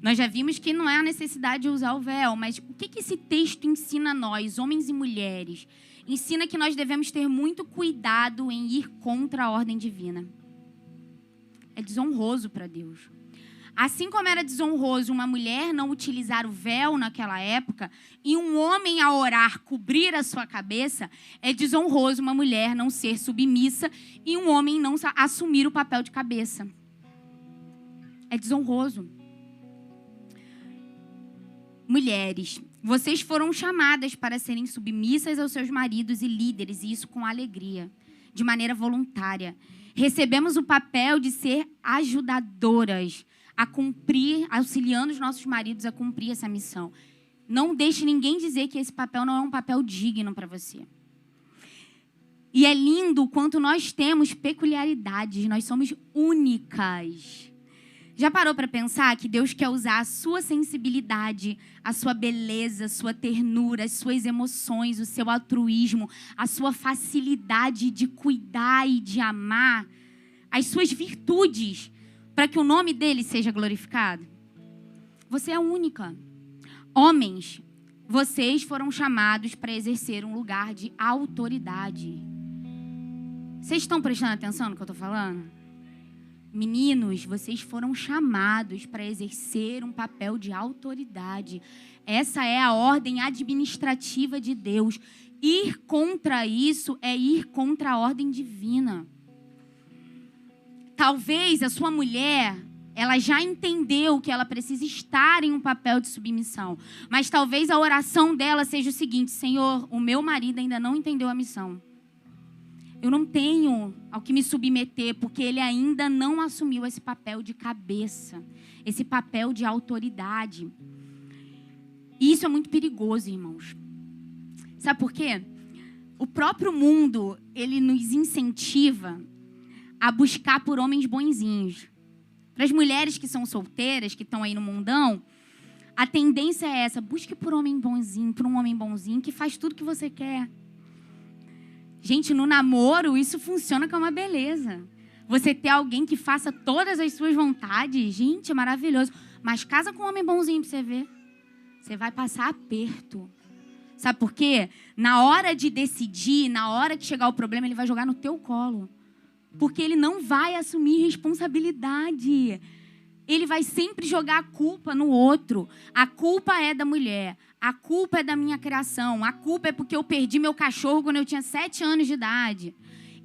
Nós já vimos que não é a necessidade de usar o véu, mas o que esse texto ensina a nós, homens e mulheres? Ensina que nós devemos ter muito cuidado em ir contra a ordem divina. É desonroso para Deus. Assim como era desonroso uma mulher não utilizar o véu naquela época e um homem, ao orar, cobrir a sua cabeça, é desonroso uma mulher não ser submissa e um homem não assumir o papel de cabeça. É desonroso. Mulheres, Vocês foram chamadas para serem submissas aos seus maridos e líderes, e isso com alegria, de maneira voluntária. Recebemos o papel de ser ajudadoras, a cumprir, auxiliando os nossos maridos a cumprir essa missão. Não deixe ninguém dizer que esse papel não é um papel digno para você. E é lindo o quanto nós temos peculiaridades, nós somos únicas. Já parou para pensar que Deus quer usar a sua sensibilidade, a sua beleza, a sua ternura, as suas emoções, o seu altruísmo, a sua facilidade de cuidar e de amar, as suas virtudes, para que o nome dele seja glorificado? Você é única. Homens, vocês foram chamados para exercer um lugar de autoridade. Vocês estão prestando atenção no que eu estou falando? Meninos, vocês foram chamados para exercer um papel de autoridade. Essa é a ordem administrativa de Deus. Ir contra isso é ir contra a ordem divina. Talvez a sua mulher, ela já entendeu que ela precisa estar em um papel de submissão. Mas talvez a oração dela seja o seguinte: Senhor, o meu marido ainda não entendeu a missão. Eu não tenho ao que me submeter, porque ele ainda não assumiu esse papel de cabeça, esse papel de autoridade. E isso é muito perigoso, irmãos. Sabe por quê? O próprio mundo, ele nos incentiva a buscar por homens bonzinhos. Para as mulheres que são solteiras, que estão aí no mundão, a tendência é essa: busque por um homem bonzinho que faz tudo que você quer. Gente, no namoro, isso funciona como uma beleza. Você ter alguém que faça todas as suas vontades, gente, é maravilhoso. Mas casa com um homem bonzinho para você ver. Você vai passar aperto. Sabe por quê? Na hora de decidir, na hora que chegar o problema, ele vai jogar no teu colo. Porque ele não vai assumir responsabilidade. Ele vai sempre jogar a culpa no outro. A culpa é da mulher. A culpa é da minha criação. A culpa é porque eu perdi meu cachorro quando eu tinha 7 anos de idade.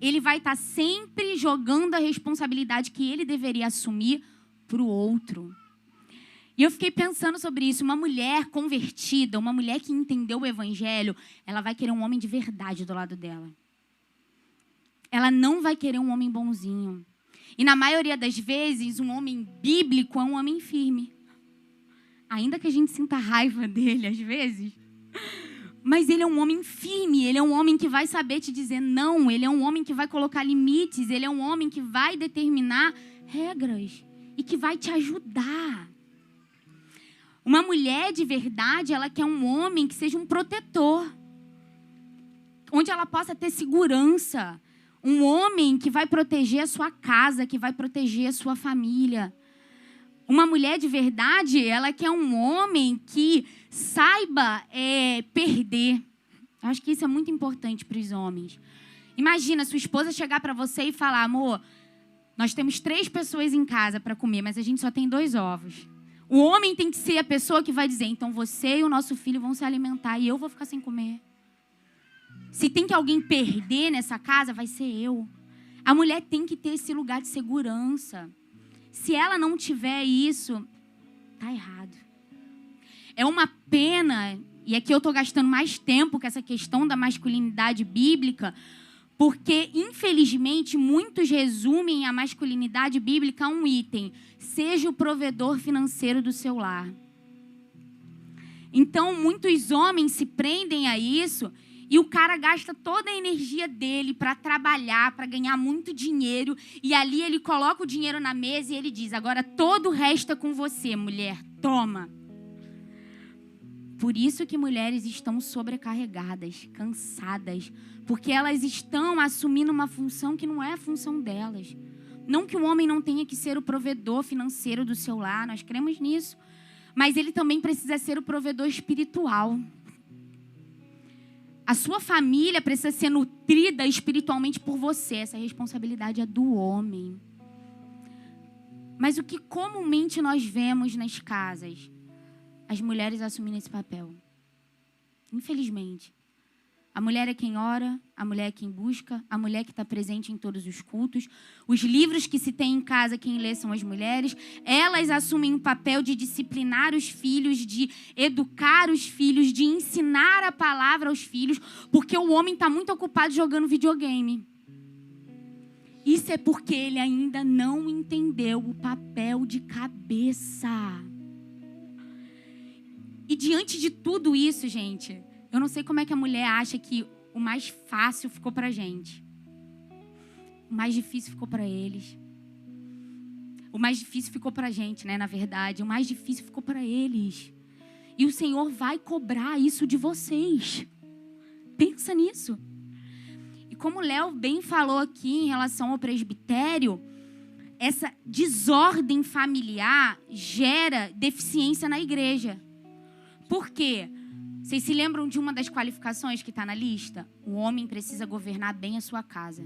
Ele vai estar sempre jogando a responsabilidade que ele deveria assumir para o outro. E eu fiquei pensando sobre isso. Uma mulher convertida, uma mulher que entendeu o evangelho, ela vai querer um homem de verdade do lado dela. Ela não vai querer um homem bonzinho. E na maioria das vezes, um homem bíblico é um homem firme. Ainda que a gente sinta raiva dele às vezes. Mas ele é um homem firme, ele é um homem que vai saber te dizer não, ele é um homem que vai colocar limites, ele é um homem que vai determinar regras e que vai te ajudar. Uma mulher de verdade, ela quer um homem que seja um protetor, onde ela possa ter segurança. Um homem que vai proteger a sua casa, que vai proteger a sua família. Uma mulher de verdade, ela quer um homem que saiba perder. Eu acho que isso é muito importante para os homens. Imagina sua esposa chegar para você e falar: amor, nós temos 3 pessoas em casa para comer, mas a gente só tem 2 ovos. O homem tem que ser a pessoa que vai dizer: então você e o nosso filho vão se alimentar e eu vou ficar sem comer. Se tem que alguém perder nessa casa, vai ser eu. A mulher tem que ter esse lugar de segurança. Se ela não tiver isso, tá errado. É uma pena, e aqui eu estou gastando mais tempo com essa questão da masculinidade bíblica, porque, infelizmente, muitos resumem a masculinidade bíblica a um item: seja o provedor financeiro do seu lar. Então, muitos homens se prendem a isso. E o cara gasta toda a energia dele para trabalhar, para ganhar muito dinheiro. E ali ele coloca o dinheiro na mesa e ele diz: agora todo o resto é com você, mulher. Toma. Por isso que mulheres estão sobrecarregadas, cansadas. Porque elas estão assumindo uma função que não é a função delas. Não que o homem não tenha que ser o provedor financeiro do seu lar, nós cremos nisso. Mas ele também precisa ser o provedor espiritual. A sua família precisa ser nutrida espiritualmente por você. Essa responsabilidade é do homem. Mas o que comumente nós vemos nas casas? As mulheres assumindo esse papel. Infelizmente. A mulher é quem ora, a mulher é quem busca, a mulher que está presente em todos os cultos. Os livros que se tem em casa, quem lê são as mulheres. Elas assumem o papel de disciplinar os filhos, de educar os filhos, de ensinar a palavra aos filhos, porque o homem está muito ocupado jogando videogame. Isso é porque ele ainda não entendeu o papel de cabeça. E diante de tudo isso, gente, eu não sei como é que a mulher acha que o mais fácil ficou pra gente. O mais difícil ficou pra eles. O mais difícil ficou pra gente, né? Na verdade, o mais difícil ficou pra eles. E o Senhor vai cobrar isso de vocês. Pensa nisso. E como o Léo bem falou aqui em relação ao presbitério, essa desordem familiar gera deficiência na igreja. Por quê? Vocês se lembram de uma das qualificações que está na lista? O homem precisa governar bem a sua casa.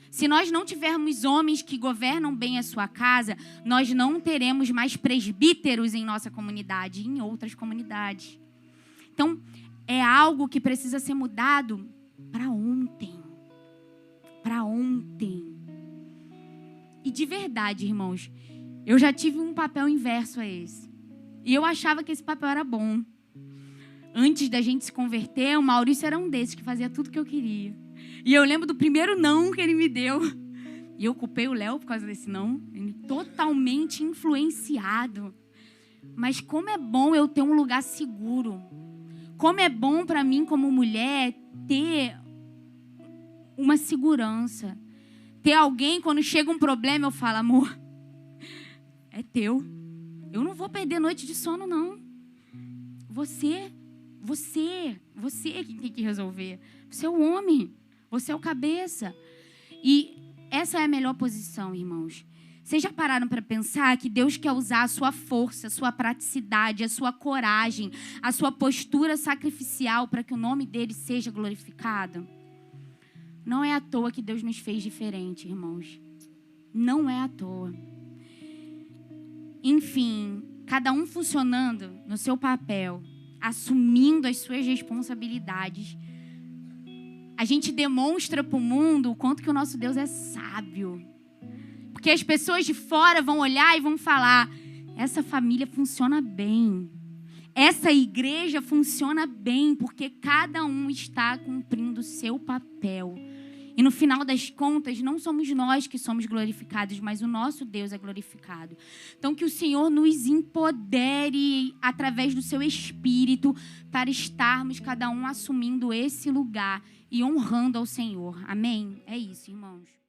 Se nós não tivermos homens que governam bem a sua casa, nós não teremos mais presbíteros em nossa comunidade e em outras comunidades. Então, é algo que precisa ser mudado para ontem. Para ontem. E de verdade, irmãos, eu já tive um papel inverso a esse. E eu achava que esse papel era bom. Antes da gente se converter, o Maurício era um desses que fazia tudo que eu queria. E eu lembro do primeiro não que ele me deu. E eu culpei o Léo por causa desse não. Ele totalmente influenciado. Mas como é bom eu ter um lugar seguro. Como é bom para mim, como mulher, ter uma segurança. Ter alguém, quando chega um problema, eu falo, amor, é teu. Eu não vou perder noite de sono, não. Você quem tem que resolver. Você é o homem, você é o cabeça. E essa é a melhor posição, irmãos. Vocês já pararam para pensar que Deus quer usar a sua força, a sua praticidade, a sua coragem, a sua postura sacrificial para que o nome dele seja glorificado? Não é à toa que Deus nos fez diferente, irmãos. Não é à toa. Enfim, cada um funcionando no seu papel, assumindo as suas responsabilidades, a gente demonstra para o mundo o quanto que o nosso Deus é sábio. Porque as pessoas de fora vão olhar e vão falar, essa família funciona bem. Essa igreja funciona bem, porque cada um está cumprindo o seu papel. E no final das contas, não somos nós que somos glorificados, mas o nosso Deus é glorificado. Então, que o Senhor nos empodere através do seu Espírito para estarmos cada um assumindo esse lugar e honrando ao Senhor. Amém? É isso, irmãos.